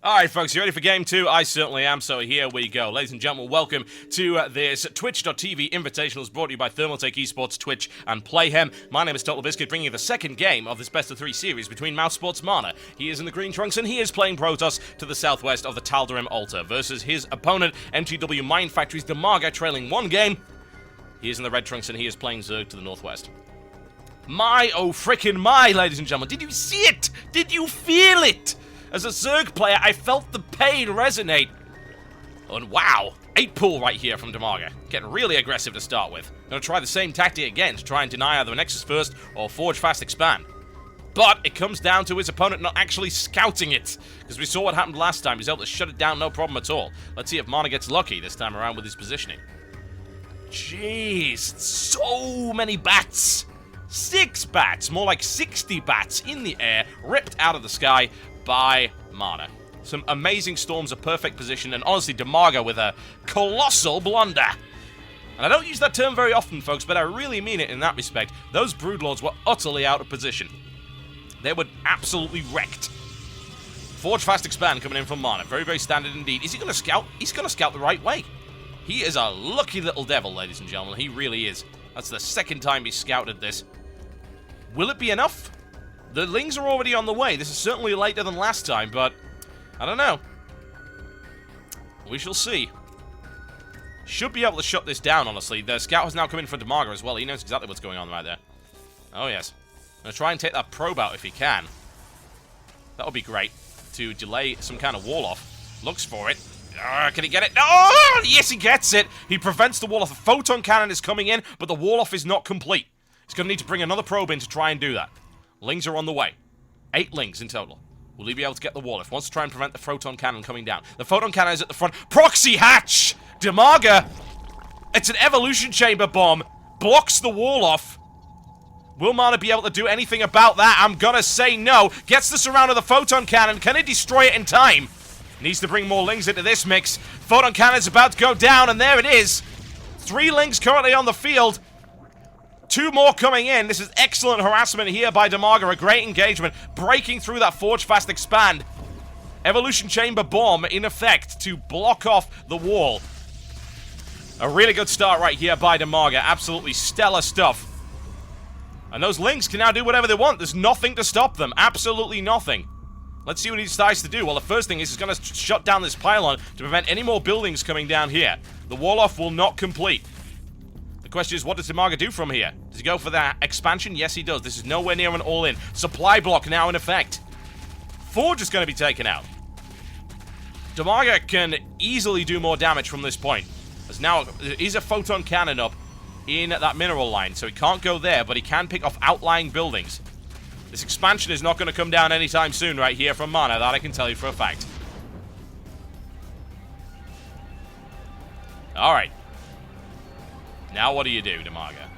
Alright folks, you ready for game 2? I certainly am, so here we go. Ladies and gentlemen, welcome to this Twitch.tv Invitational brought to you by Thermaltake Esports, Twitch, and Playhem. My name is TotalBiscuit, bringing you the second game of this best-of-3 series between mouz.MaNa. He is in the green trunks, and he is playing Protoss to the southwest of the Tal'Darim altar, versus his opponent, mTw.Dimaga, trailing one game. He is in the red trunks, and he is playing Zerg to the northwest. My, oh frickin' my, ladies and gentlemen, did you see it? Did you feel it? As a Zerg player, I felt the pain resonate. And wow, 8 pull right here from Dimaga. Getting really aggressive to start with. Gonna try the same tactic again to try and deny either a Nexus first or Forge Fast Expand. But it comes down to his opponent not actually scouting it. Because we saw what happened last time. He's able to shut it down, no problem at all. Let's see if MaNa gets lucky this time around with his positioning. Jeez, so many bats. 6 bats, more like 60 bats in the air, ripped out of the sky by MaNa. Some amazing storms, a perfect position, and honestly, Dimaga with a colossal blunder. And I don't use that term very often, folks, but I really mean it in that respect. Those Broodlords were utterly out of position. They were absolutely wrecked. Forge Fast Expand coming in from MaNa. Very, very standard indeed. Is he going to scout? He's going to scout the right way. He is a lucky little devil, ladies and gentlemen. He really is. That's the second time he's scouted this. Will it be enough? The Lings are already on the way. This is certainly later than last time, but I don't know. We shall see. Should be able to shut this down, honestly. The scout has now come in for Dimaga as well. He knows exactly what's going on right there. Oh, yes. I'm going to try and take that probe out if he can. That would be great to delay some kind of wall off. Looks for it. Can he get it? Oh, yes, he gets it. He prevents the wall off. The photon cannon is coming in, but the wall off is not complete. He's going to need to bring another probe in to try and do that. Lings are on the way. 8 Lings in total. Will he be able to get the wall if wants to try and prevent the photon cannon coming down? The photon cannon is at the front. Proxy hatch! Dimaga! It's an evolution chamber bomb. Blocks the wall off. Will MaNa be able to do anything about that? I'm gonna say no. Gets the surround of the photon cannon. Can he destroy it in time? Needs to bring more Lings into this mix. Photon cannon's about to go down, and there it is. 3 Lings currently on the field. 2 more coming in. This is excellent harassment here by Dimaga. A great engagement. Breaking through that Forge Fast Expand. Evolution Chamber Bomb in effect to block off the wall. A really good start right here by Dimaga. Absolutely stellar stuff. And those Lings can now do whatever they want. There's nothing to stop them. Absolutely nothing. Let's see what he decides to do. Well, the first thing is he's going to shut down this pylon to prevent any more buildings coming down here. The wall off will not complete. The question is, what does Dimaga do from here? Does he go for that expansion? Yes, he does. This is nowhere near an all-in. Supply block now in effect. Forge is going to be taken out. Dimaga can easily do more damage from this point. As now, there is a photon cannon up in that mineral line, so he can't go there, but he can pick off outlying buildings. This expansion is not going to come down anytime soon right here from MaNa, that I can tell you for a fact. Alright. Now what do you do, Dimaga?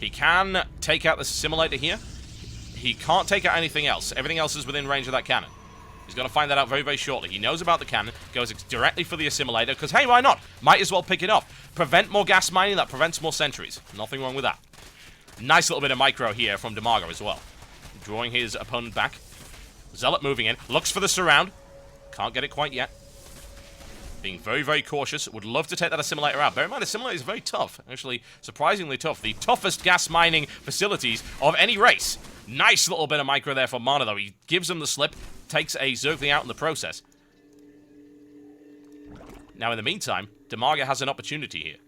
He can take out this assimilator here. He can't take out anything else. Everything else is within range of that cannon. He's going to find that out very, very shortly. He knows about the cannon, goes directly for the assimilator, because, hey, why not? Might as well pick it up. Prevent more gas mining, that prevents more sentries. Nothing wrong with that. Nice little bit of micro here from Dimaga as well. Drawing his opponent back. Zealot moving in. Looks for the surround. Can't get it quite yet. Being very, very cautious. Would love to take that assimilator out. Bear in mind, assimilator is very tough. Actually, surprisingly tough. The toughest gas mining facilities of any race. Nice little bit of micro there from MaNa, though. He gives him the slip. Takes a Zergling out in the process. Now, in the meantime, Dimaga has an opportunity here.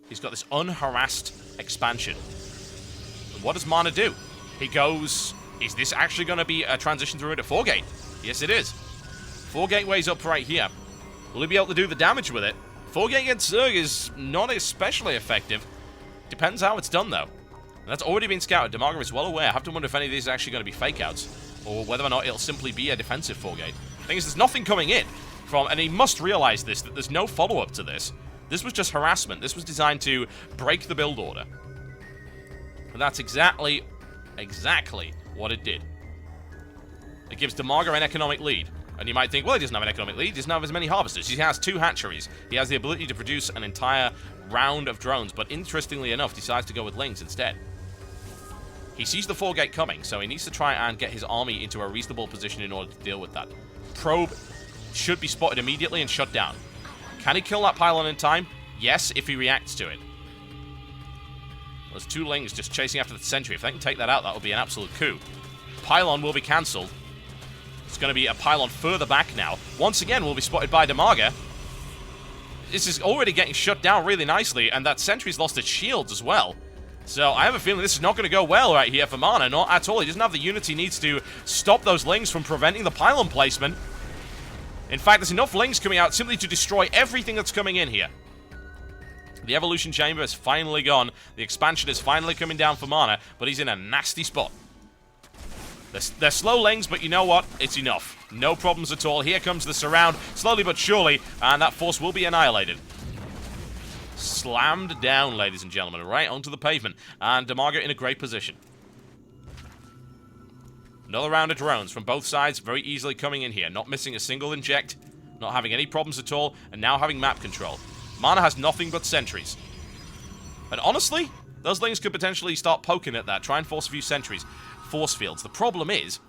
He's got this unharassed expansion. And what does MaNa do? He goes... Is this actually going to be a transition through into 4-gate? Yes, it is. 4 gateways up right here. Will he be able to do the damage with it? 4-gate against Zerg is not especially effective. Depends how it's done, though. And that's already been scouted. Dimaga is well aware. I have to wonder if any of these are actually going to be fake-outs. Or whether or not it'll simply be a defensive 4-gate. The thing is, there's nothing coming in from... And he must realize this, that there's no follow-up to this. This was just harassment. This was designed to break the build order. And that's exactly what it did. It gives Dimaga an economic lead. And you might think, well, he doesn't have an economic lead. He doesn't have as many harvesters. He has 2 hatcheries. He has the ability to produce an entire round of drones. But interestingly enough, decides to go with Lings instead. He sees the 4-gate coming, so he needs to try and get his army into a reasonable position in order to deal with that. Probe should be spotted immediately and shut down. Can he kill that pylon in time? Yes, if he reacts to it. There's 2 Lings just chasing after the sentry. If they can take that out, that would be an absolute coup. Pylon will be cancelled. It's going to be a pylon further back now. Once again, will be spotted by Dimaga. This is already getting shut down really nicely, and that sentry's lost its shields as well. So I have a feeling this is not going to go well right here for MaNa. Not at all. He doesn't have the unit he needs to stop those Lings from preventing the pylon placement. In fact, there's enough Lings coming out simply to destroy everything that's coming in here. The evolution chamber is finally gone. The expansion is finally coming down for MaNa, but he's in a nasty spot. They're slow Lings, but you know what? It's enough. No problems at all. Here comes the surround, slowly but surely, and that force will be annihilated. Slammed down, ladies and gentlemen, right onto the pavement. And Dimaga in a great position. Another round of drones from both sides, very easily coming in here. Not missing a single inject, not having any problems at all, and now having map control. MaNa has nothing but sentries. And honestly, those Lings could potentially start poking at that, try and force a few sentries. Force fields. The problem is,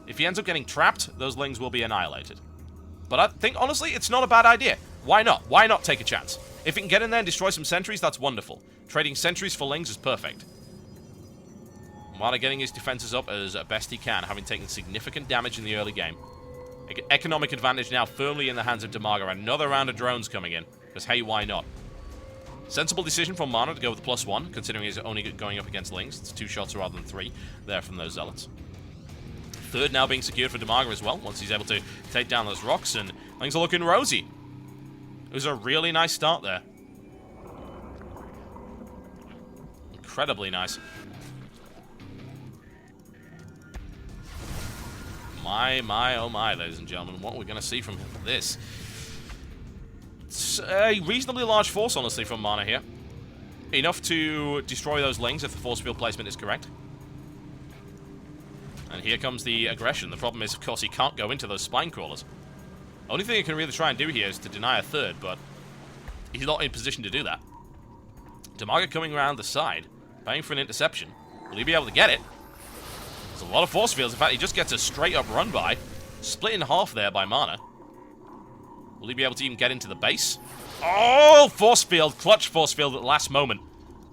if he ends up getting trapped, those Lings will be annihilated. But I think, honestly, it's not a bad idea. Why not? Why not take a chance? If he can get in there and destroy some sentries, that's wonderful. Trading sentries for Lings is perfect. MaNa getting his defenses up as best he can, having taken significant damage in the early game. Economic advantage now firmly in the hands of Dimaga. Another round of drones coming in. Because, hey, why not? Sensible decision from MaNa to go with +1, considering he's only going up against Lings. It's 2 shots rather than 3 there from those Zealots. Third now being secured for Dimaga as well, once he's able to take down those rocks, and things are looking rosy. It was a really nice start there. Incredibly nice. My, oh my, ladies and gentlemen, what are we going to see from this? It's a reasonably large force, honestly, from MaNa here. Enough to destroy those Lings if the force field placement is correct. And here comes the aggression. The problem is, of course, he can't go into those spine crawlers. Only thing he can really try and do here is to deny a third, but he's not in position to do that. Dimaga coming around the side, paying for an interception. Will he be able to get it? There's a lot of force fields. In fact, he just gets a straight-up run by. Split in half there by MaNa. Will he be able to even get into the base? Oh, force field. Clutch force field at the last moment.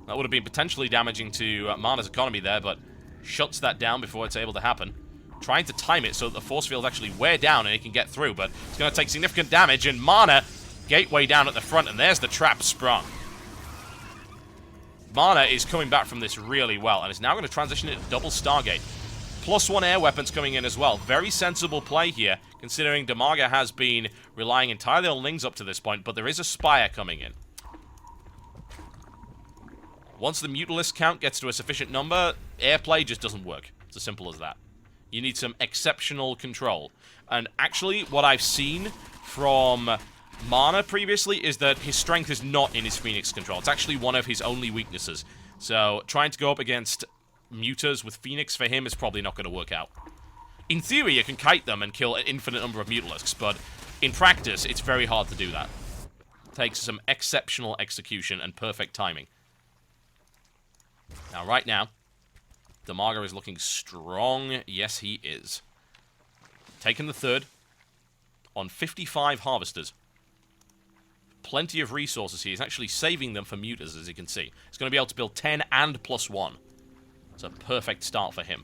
That would have been potentially damaging to MaNa's economy there, but shuts that down before it's able to happen. Trying to time it so that the force field actually wear down and he can get through, but it's going to take significant damage, and MaNa, gateway down at the front, and there's the trap sprung. MaNa is coming back from this really well, and is now going to transition into double Stargate. +1 air weapons coming in as well. Very sensible play here, considering Dimaga has been relying entirely on Lings up to this point, but there is a Spire coming in. Once the Mutalisk count gets to a sufficient number, airplay just doesn't work. It's as simple as that. You need some exceptional control. And actually, what I've seen from MaNa previously is that his strength is not in his Phoenix control. It's actually one of his only weaknesses. So, trying to go up against Mutas with Phoenix for him is probably not going to work out. In theory, you can kite them and kill an infinite number of Mutalisks, but in practice, it's very hard to do that. It takes some exceptional execution and perfect timing. Now, right now, Dimaga is looking strong. Yes, he is. Taking the third on 55 harvesters. Plenty of resources here. He's actually saving them for Mutas, as you can see. He's going to be able to build 10 and +1. It's a perfect start for him.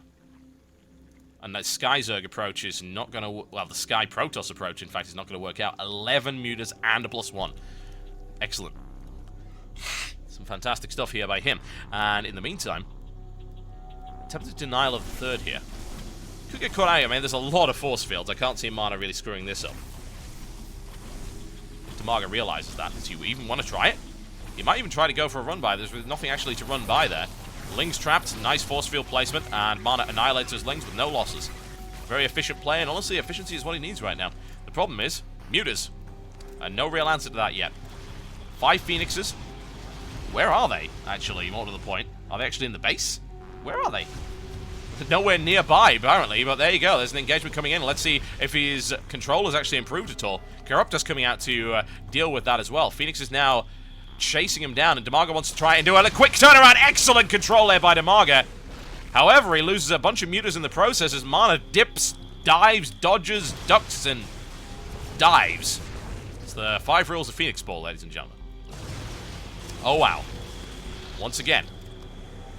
And that Sky Zerg approach is not going to... Well, the Sky Protoss approach, in fact, is not going to work out. 11 Mutas and a +1. Excellent. Some fantastic stuff here by him. And in the meantime, attempted denial of the third here. Could get caught out here, man. There's a lot of force fields. I can't see MaNa really screwing this up. Dimaga realizes that. Does he even want to try it? He might even try to go for a run by. There's nothing actually to run by there. Lings trapped, nice force field placement, and MaNa annihilates his Lings with no losses. Very efficient play, and honestly, efficiency is what he needs right now. The problem is, Mutas. And no real answer to that yet. 5 Phoenixes. Where are they, actually, more to the point? Are they actually in the base? Where are they? Nowhere nearby, apparently, but there you go. There's an engagement coming in. Let's see if his control has actually improved at all. Corruptus coming out to deal with that as well. Phoenix is now chasing him down, and Dimaga wants to try and do a quick turnaround. Excellent control there by Dimaga. However, he loses a bunch of mutas in the process as MaNa dips, dives, dodges, ducks, and dives. It's the 5 rules of Phoenix Ball, ladies and gentlemen. Oh, wow. Once again,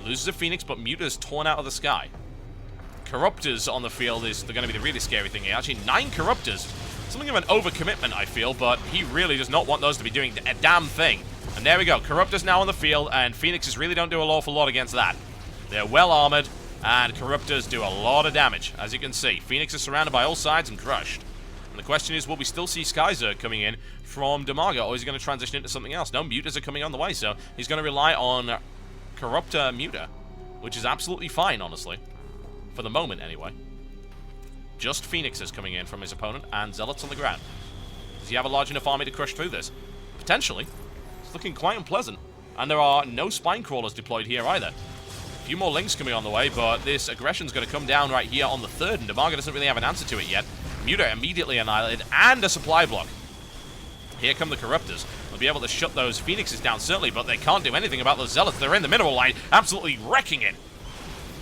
loses a Phoenix, but Muta is torn out of the sky. Corruptors on the field is going to be the really scary thing here. Actually, 9 Corruptors. Something of an overcommitment, I feel, but he really does not want those to be doing a damn thing. And there we go. Corruptors now on the field, and Phoenixes really don't do an awful lot against that. They're well armored, and Corruptors do a lot of damage, as you can see. Phoenix is surrounded by all sides and crushed. And the question is, will we still see Skyzerg coming in from Dimaga, or is he going to transition into something else? No, Mutas are coming on the way, so he's going to rely on Corruptor Muta, which is absolutely fine, honestly. For the moment, anyway. Just Phoenixes coming in from his opponent, and Zealots on the ground. Does he have a large enough army to crush through this? Potentially. It's looking quite unpleasant. And there are no Spine Crawlers deployed here either. A few more links coming on the way, but this aggression's going to come down right here on the 3rd, and Dimaga doesn't really have an answer to it yet. Muta immediately annihilated, and a supply block. Here come the Corruptors. They'll be able to shut those Phoenixes down, certainly, but they can't do anything about those Zealots. They're in the mineral line, absolutely wrecking it.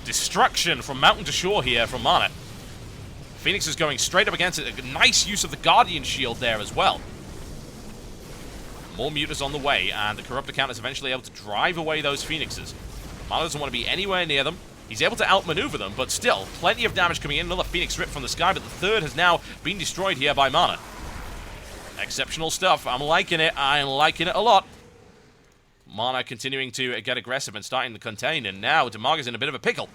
Destruction from mountain to shore here from MaNa. Phoenix is going straight up against it. A nice use of the Guardian Shield there as well. More Mutas on the way, and the Corruptor count is eventually able to drive away those Phoenixes. MaNa doesn't want to be anywhere near them. He's able to outmaneuver them, but still, plenty of damage coming in. Another Phoenix ripped from the sky, but the 3rd has now been destroyed here by MaNa. Exceptional stuff. I'm liking it. I'm liking it a lot. MaNa continuing to get aggressive and starting to contain, and now Dimaga's in a bit of a pickle.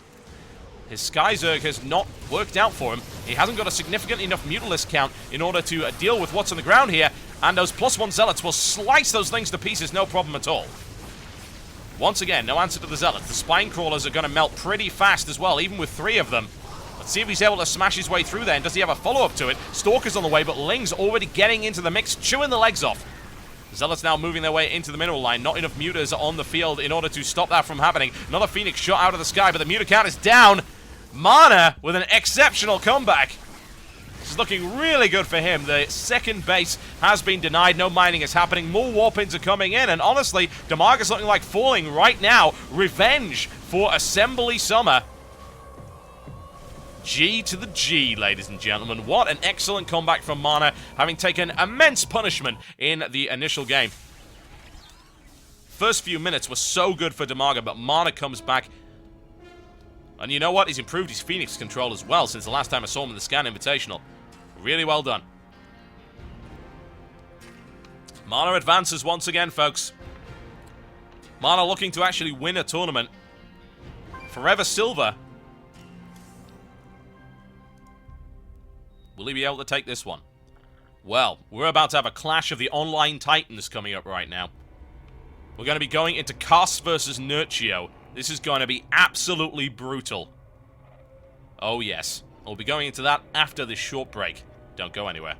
His Skyzerg has not worked out for him. He hasn't got a significant enough Mutalisk count in order to deal with what's on the ground here, and those +1 Zealots will slice those things to pieces, no problem at all. Once again, no answer to the Zealots. The Spine Crawlers are going to melt pretty fast as well, even with 3 of them. Let's see if he's able to smash his way through there, and does he have a follow-up to it? Stalker's on the way, but Ling's already getting into the mix, chewing the legs off. Zealots now moving their way into the mineral line. Not enough Mutas on the field in order to stop that from happening. Another Phoenix shot out of the sky, but the Muta count is down. MaNa with an exceptional comeback. This is looking really good for him. The 2nd base has been denied. No mining is happening. More warpins are coming in. And honestly, Dimaga's looking like falling right now. Revenge for Assembly Summer. G to the G, ladies and gentlemen. What an excellent comeback from MaNa, having taken immense punishment in the initial game. First few minutes were so good for Dimaga, but MaNa comes back. And you know what? He's improved his Phoenix control as well since the last time I saw him in the Scan Invitational. Really well done. MaNa advances once again, folks. MaNa looking to actually win a tournament. Forever Silver. Will he be able to take this one? Well, we're about to have a clash of the online titans coming up right now. We're going to be going into Cast versus Nurtio. This is going to be absolutely brutal. Oh yes. We'll be going into that after this short break. Don't go anywhere.